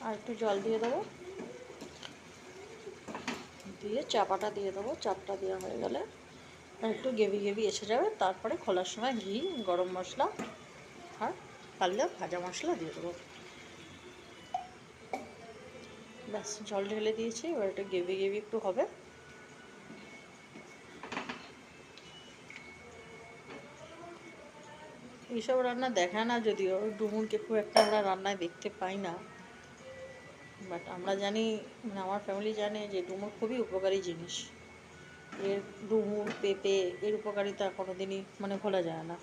আর একটু জল দিয়ে দেবো, দিয়ে চাপাটা দিয়ে দেবো। চাপটা দেওয়া হয়ে গেলে আর একটু গ্রেভি গ্রেভি এসে যাবে, তারপরে খোলার সময় ঘি, গরম মশলা আর পারলে ভাজা মশলা দিয়ে দেবো। ব্যাস, জল ঢেলে দিয়েছি, এবার একটু গ্রেভি গ্রেভি একটু হবে। এইসব রান্না দেখায় না, যদিও ডুমুরকে খুব একটা আমরা রান্নায় দেখতে পাই না, বাট আমরা জানি, মানে আমার ফ্যামিলি জানে যে ডুমুর খুবই উপকারী জিনিস। এর ডুমুর, পেঁপে এর উপকারিতা কোনোদিনই মানে ভোলা যায় না।